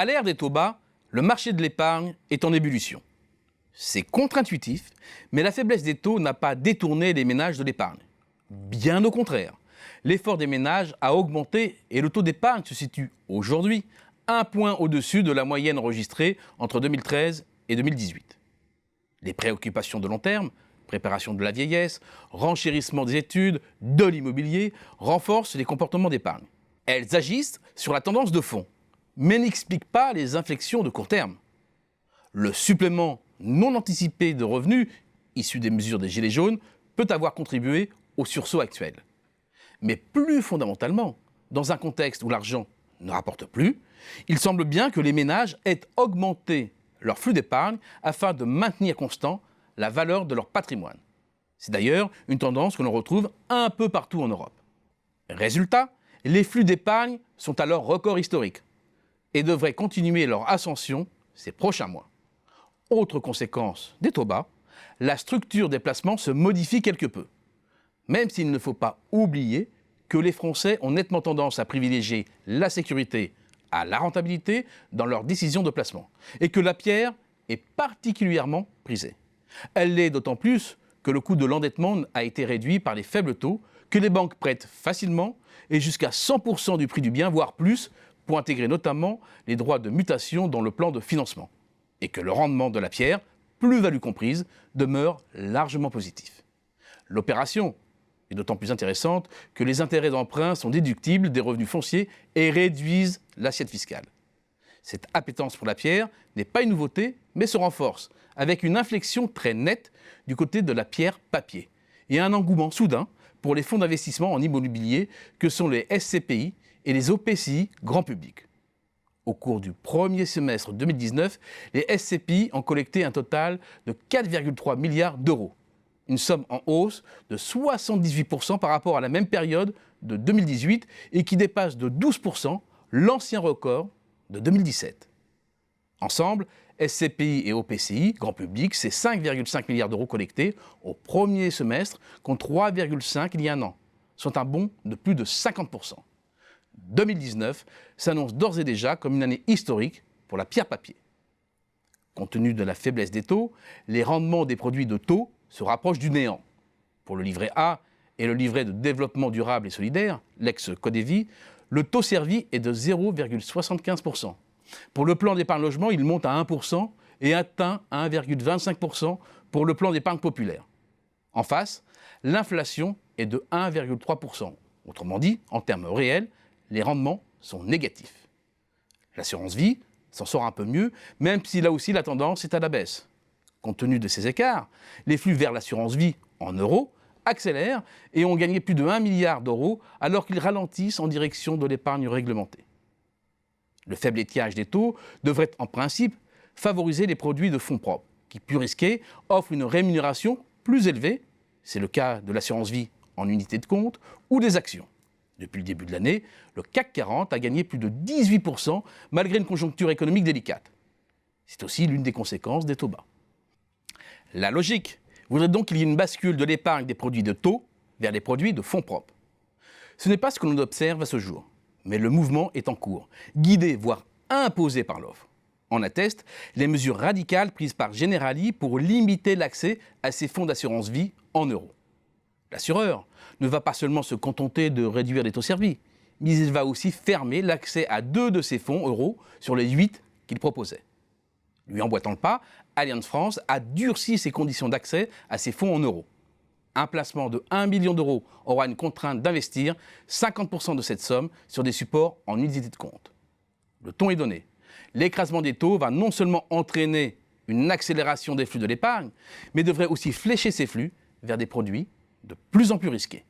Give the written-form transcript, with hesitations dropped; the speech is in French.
À l'ère des taux bas, le marché de l'épargne est en ébullition. C'est contre-intuitif, mais la faiblesse des taux n'a pas détourné les ménages de l'épargne. Bien au contraire, l'effort des ménages a augmenté et le taux d'épargne se situe aujourd'hui un point au-dessus de la moyenne enregistrée entre 2013 et 2018. Les préoccupations de long terme, préparation de la vieillesse, renchérissement des études, de l'immobilier, renforcent les comportements d'épargne. Elles agissent sur la tendance de fond, mais n'expliquent pas les inflexions de court terme. Le supplément non anticipé de revenus, issu des mesures des Gilets jaunes, peut avoir contribué au sursaut actuel. Mais plus fondamentalement, dans un contexte où l'argent ne rapporte plus, il semble bien que les ménages aient augmenté leur flux d'épargne afin de maintenir constant la valeur de leur patrimoine. C'est d'ailleurs une tendance que l'on retrouve un peu partout en Europe. Résultat, les flux d'épargne sont à leur record historique et devraient continuer leur ascension ces prochains mois. Autre conséquence des taux bas, la structure des placements se modifie quelque peu. Même s'il ne faut pas oublier que les Français ont nettement tendance à privilégier la sécurité à la rentabilité dans leurs décisions de placement, et que la pierre est particulièrement prisée. Elle l'est d'autant plus que le coût de l'endettement a été réduit par les faibles taux, que les banques prêtent facilement et jusqu'à 100% du prix du bien, voire plus, pour intégrer notamment les droits de mutation dans le plan de financement, et que le rendement de la pierre, plus-value comprise, demeure largement positif. L'opération est d'autant plus intéressante que les intérêts d'emprunt sont déductibles des revenus fonciers et réduisent l'assiette fiscale. Cette appétence pour la pierre n'est pas une nouveauté, mais se renforce, avec une inflexion très nette du côté de la pierre papier, et un engouement soudain pour les fonds d'investissement en immobilier que sont les SCPI et les OPCI grand public. Au cours du premier semestre 2019, les SCPI ont collecté un total de 4,3 milliards d'euros. Une somme en hausse de 78% par rapport à la même période de 2018 et qui dépasse de 12% l'ancien record de 2017. Ensemble, SCPI et OPCI, grand public, c'est 5,5 milliards d'euros collectés au premier semestre contre 3,5 il y a un an, soit un bond de plus de 50%. 2019 s'annonce d'ores et déjà comme une année historique pour la pierre papier. Compte tenu de la faiblesse des taux, les rendements des produits de taux se rapprochent du néant. Pour le livret A et le livret de développement durable et solidaire, l'ex-Codévi, le taux servi est de 0,75%. Pour le plan d'épargne logement, il monte à 1% et atteint 1,25% pour le plan d'épargne populaire. En face, l'inflation est de 1,3%. Autrement dit, en termes réels, les rendements sont négatifs. L'assurance vie s'en sort un peu mieux, même si là aussi la tendance est à la baisse. Compte tenu de ces écarts, les flux vers l'assurance vie en euros accélèrent et ont gagné plus de 1 milliard d'euros alors qu'ils ralentissent en direction de l'épargne réglementée. Le faible étiage des taux devrait en principe favoriser les produits de fonds propres, qui, plus risqués, offrent une rémunération plus élevée, c'est le cas de l'assurance vie en unité de compte, ou des actions. Depuis le début de l'année, le CAC 40 a gagné plus de 18% malgré une conjoncture économique délicate. C'est aussi l'une des conséquences des taux bas. La logique voudrait donc qu'il y ait une bascule de l'épargne des produits de taux vers les produits de fonds propres. Ce n'est pas ce que l'on observe à ce jour, mais le mouvement est en cours, guidé, voire imposé par l'offre. En attestent les mesures radicales prises par Generali pour limiter l'accès à ces fonds d'assurance vie en euros. L'assureur ne va pas seulement se contenter de réduire les taux servis, mais il va aussi fermer l'accès à 2 de ces fonds euros sur les 8 qu'il proposait. Lui emboîtant le pas, Allianz France a durci ses conditions d'accès à ces fonds en euros. Un placement de 1 million d'euros aura une contrainte d'investir 50% de cette somme sur des supports en unité de compte. Le ton est donné. L'écrasement des taux va non seulement entraîner une accélération des flux de l'épargne, mais devrait aussi flécher ces flux vers des produits de plus en plus risqués.